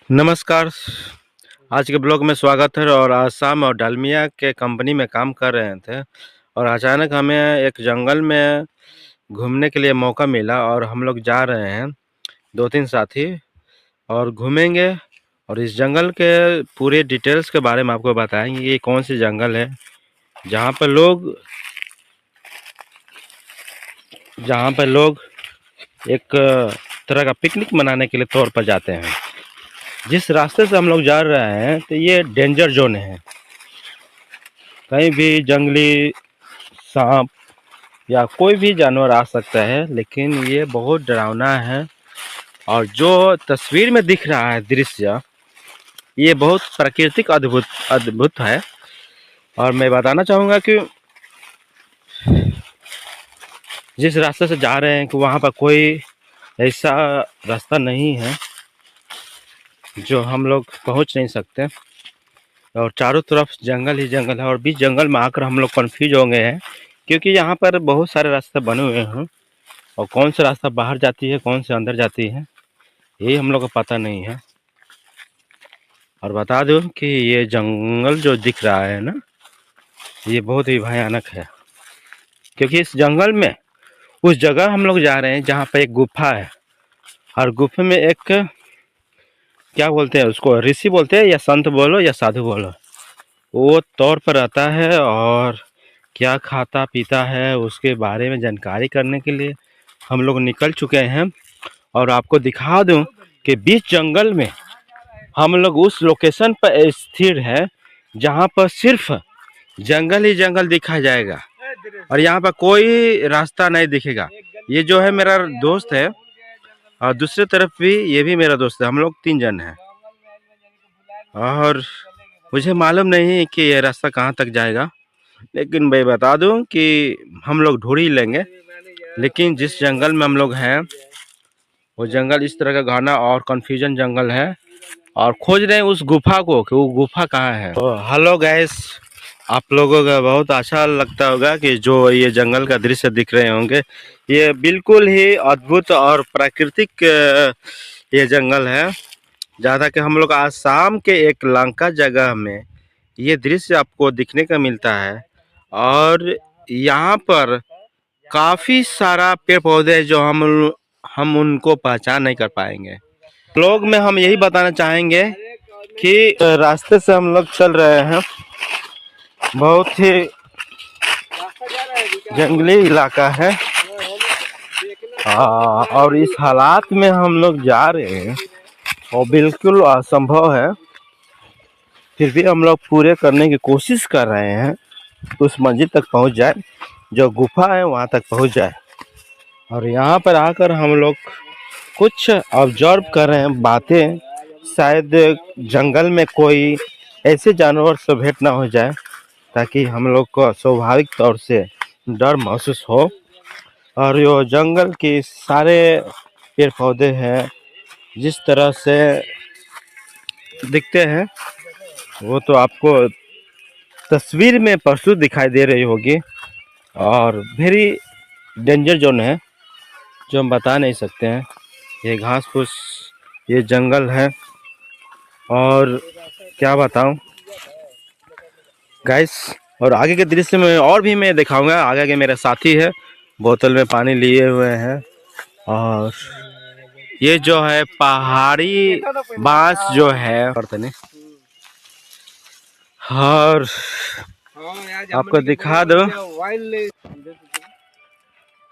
नमस्कार। आज के ब्लॉग में स्वागत है। और आसाम और डालमिया के कंपनी में काम कर रहे थे और अचानक हमें एक जंगल में घूमने के लिए मौका मिला और हम लोग जा रहे हैं 2-3 साथी और घूमेंगे। और इस जंगल के पूरे डिटेल्स के बारे में आपको बताएंगे। ये कौन सी जंगल है जहाँ पर लोग एक तरह का पिकनिक मनाने के लिए तौर पर जाते हैं। जिस रास्ते से हम लोग जा रहे हैं तो ये डेंजर जोन है। कहीं भी जंगली सांप या कोई भी जानवर आ सकता है, लेकिन ये बहुत डरावना है। और जो तस्वीर में दिख रहा है दृश्य, ये बहुत प्राकृतिक अद्भुत अद्भुत है। और मैं बताना चाहूँगा कि जिस रास्ते से जा रहे हैं कि वहाँ पर कोई ऐसा रास्ता नहीं है जो हम लोग पहुँच नहीं सकते। और चारों तरफ जंगल ही जंगल है और बीच जंगल में आकर हम लोग कंफ्यूज हो गए हैं, क्योंकि यहाँ पर बहुत सारे रास्ते बने हुए हैं और कौन सा रास्ता बाहर जाती है, कौन से अंदर जाती है, ये हम लोग को पता नहीं है। और बता दूं कि ये जंगल जो दिख रहा है ना, ये बहुत ही भयानक है। क्योंकि इस जंगल में उस जगह हम लोग जा रहे हैं जहाँ पर एक गुफा है। और गुफे में एक, क्या बोलते हैं उसको, ऋषि बोलते हैं या संत बोलो या साधु बोलो, वो तौर पर रहता है। और क्या खाता पीता है उसके बारे में जानकारी करने के लिए हम लोग निकल चुके हैं। और आपको दिखा दूं कि बीच जंगल में हम लोग उस लोकेशन पर स्थिर है जहां पर सिर्फ जंगल ही जंगल दिखा जाएगा और यहाँ पर कोई रास्ता नहीं दिखेगा। ये जो है मेरा दोस्त है और दूसरी तरफ भी ये भी मेरा दोस्त है। हम लोग 3 जन हैं और मुझे मालूम नहीं कि ये रास्ता कहाँ तक जाएगा, लेकिन मैं बता दूं कि हम लोग ढूंढ ही लेंगे। लेकिन जिस जंगल में हम लोग हैं वो जंगल इस तरह का घना और कंफ्यूजन जंगल है और खोज रहे हैं उस गुफा को कि वो गुफा कहाँ है। तो हेलो गैस, आप लोगों का बहुत अच्छा लगता होगा कि जो ये जंगल का दृश्य दिख रहे होंगे, ये बिल्कुल ही अद्भुत और प्राकृतिक ये जंगल है। जहाँ कि हम लोग आसाम के एक लंका जगह में ये दृश्य आपको दिखने का मिलता है। और यहाँ पर काफ़ी सारा पेड़ पौधे हैं जो हम उनको पहचान नहीं कर पाएंगे। ब्लॉग में हम यही बताना चाहेंगे कि रास्ते से हम लोग चल रहे हैं, बहुत ही जंगली इलाका है। और इस हालात में हम लोग जा रहे हैं और बिल्कुल असंभव है, फिर भी हम लोग पूरे करने की कोशिश कर रहे हैं उस मंजिल तक पहुंच जाए, जो गुफा है वहां तक पहुंच जाए। और यहाँ पर आकर हम लोग कुछ ऑब्जर्व कर रहे हैं बातें, शायद जंगल में कोई ऐसे जानवर से भेंट ना हो जाए ताकि हम लोग को स्वाभाविक तौर से डर महसूस हो। और यो जंगल के सारे पेड़ पौधे हैं जिस तरह से दिखते हैं वो तो आपको तस्वीर में प्रस्तुत दिखाई दे रही होगी। और वेरी डेंजर जोन है जो हम बता नहीं सकते हैं। ये घास फूस, ये जंगल है और क्या बताऊं गाइस। और आगे के दृश्य में और भी मैं दिखाऊंगा। आगे के मेरे साथी है, बोतल में पानी लिए हुए हैं। और ये जो है पहाड़ी बांस जो है, और आपको दिखा दो,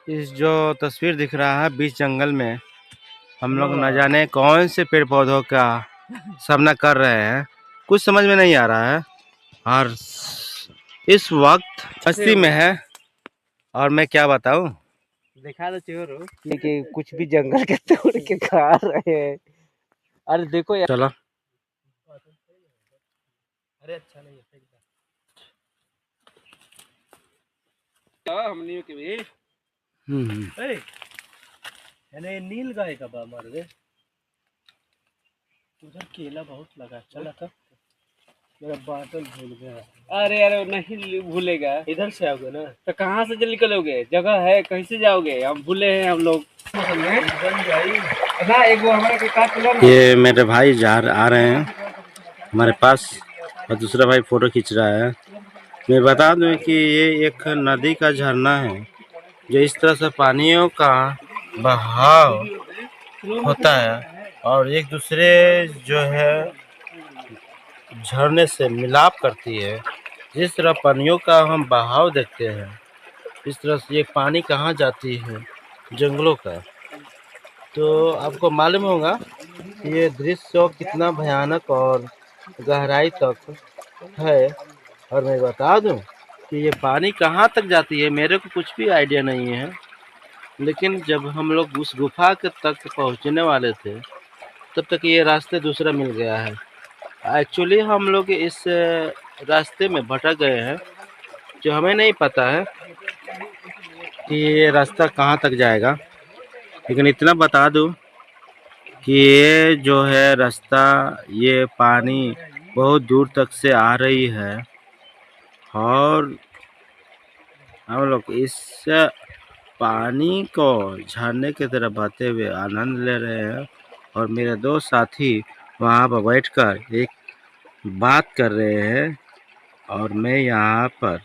इस जो तस्वीर दिख रहा है बीच जंगल में हम लोग न जाने कौन से पेड़ पौधों का सामना कर रहे हैं, कुछ समझ में नहीं आ रहा है। और इस वक्त मस्ती में है और मैं क्या बताऊं, दिखा दो चोर कि कुछ भी जंगल के तोड़ के खा रहे हैं। अरे देखो यार, चलो अरे अच्छा नहीं है हमनी के भी। यानी नील गाय का बा मार दे। उधर केला बहुत लगा, चला था मेरा बाटल भूल गया। अरे अरे नहीं भूलेगा, इधर से आओगे ना तो कहाँ से जल्दी निकलोगे, जगह है कैसे जाओगे, हम भूले हैं हम लोग। बन जाई ना एगो हमारे के काट लो ना। ये मेरे भाई आ रहे हैं हमारे पास और दूसरा भाई फोटो खींच रहा है। मैं बता दूं कि ये एक नदी का झरना है जो इस तरह से पानियों का बहाव होता है और एक दूसरे जो है झरने से मिलाप करती है। जिस तरह पानियों का हम बहाव देखते हैं इस तरह से ये पानी कहाँ जाती है, जंगलों का। तो आपको मालूम होगा कि ये दृश्य कितना भयानक और गहराई तक है। और मैं बता दूं कि ये पानी कहाँ तक जाती है मेरे को कुछ भी आइडिया नहीं है, लेकिन जब हम लोग उस गुफा के तक पहुंचने वाले थे तब तक ये रास्ते दूसरा मिल गया है। एक्चुअली हम लोग इस रास्ते में भटक गए हैं जो हमें नहीं पता है कि ये रास्ता कहाँ तक जाएगा, लेकिन इतना बता दूं कि ये जो है रास्ता ये पानी बहुत दूर तक से आ रही है और हम लोग इस पानी को झरने की तरफ बहते हुए आनंद ले रहे हैं। और मेरे दो साथी वहाँ पर बैठकर एक बात कर रहे हैं और मैं यहाँ पर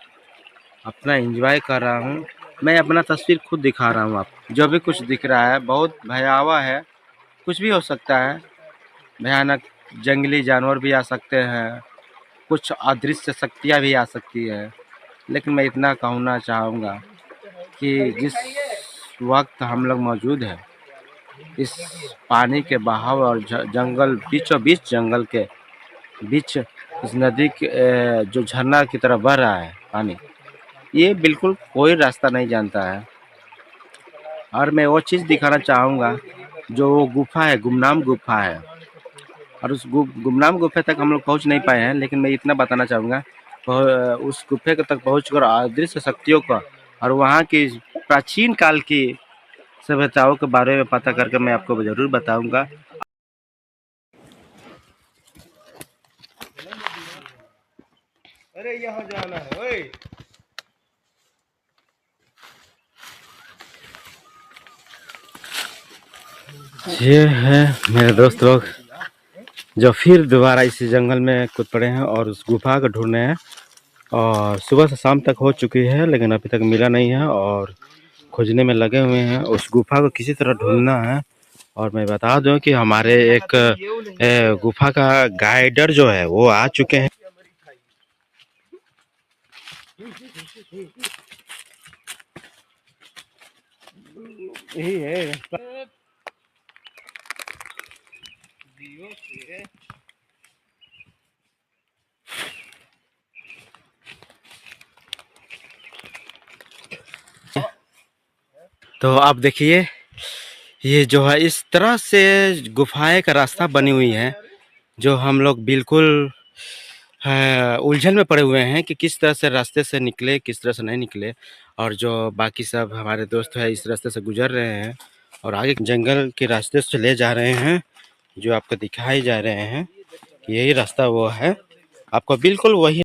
अपना एंजॉय कर रहा हूँ। मैं अपना तस्वीर खुद दिखा रहा हूँ। आप जो भी कुछ दिख रहा है बहुत भयावह है, कुछ भी हो सकता है, भयानक जंगली जानवर भी आ सकते हैं, कुछ अदृश्य शक्तियाँ भी आ सकती है। लेकिन मैं इतना कहना चाहूँगा कि जिस वक्त हम लोग मौजूद हैं इस पानी के बहाव और जंगल बीचों बीच जंगल के बीच इस नदी के जो झरना की तरफ बह रहा है पानी, ये बिल्कुल कोई रास्ता नहीं जानता है। और मैं वो चीज़ दिखाना चाहूँगा जो वो गुफा है, गुमनाम गुफा है। और उस गुमनाम गुफे तक हम लोग पहुँच नहीं पाए हैं, लेकिन मैं इतना बताना चाहूँगा उस गुफे तक पहुँचकर अदृश्य शक्तियों का और वहाँ की प्राचीन काल की सभ्यताओं के बारे में पता करके मैं आपको ज़रूर बताऊँगा। अरे यहाँ जाना है ओए। ये है मेरे दोस्त लोग जो फिर दोबारा इसी जंगल में कूद पड़े हैं और उस गुफा को ढूंढ रहे हैं। और सुबह से शाम तक हो चुकी है लेकिन अभी तक मिला नहीं है और खोजने में लगे हुए हैं। उस गुफा को किसी तरह ढूंढना है। और मैं बता दूं कि हमारे एक गुफा का गाइडर जो है वो आ चुके हैं। यही है तो आप देखिए ये जो है इस तरह से गुफाएं का रास्ता बनी हुई है जो हम लोग बिल्कुल उलझन में पड़े हुए हैं कि किस तरह से रास्ते से निकले किस तरह से नहीं निकले। और जो बाकी सब हमारे दोस्त हैं इस रास्ते से गुजर रहे हैं और आगे जंगल के रास्ते से ले जा रहे हैं जो आपको दिखाई जा रहे हैं कि यही रास्ता वो है, आपको बिल्कुल वही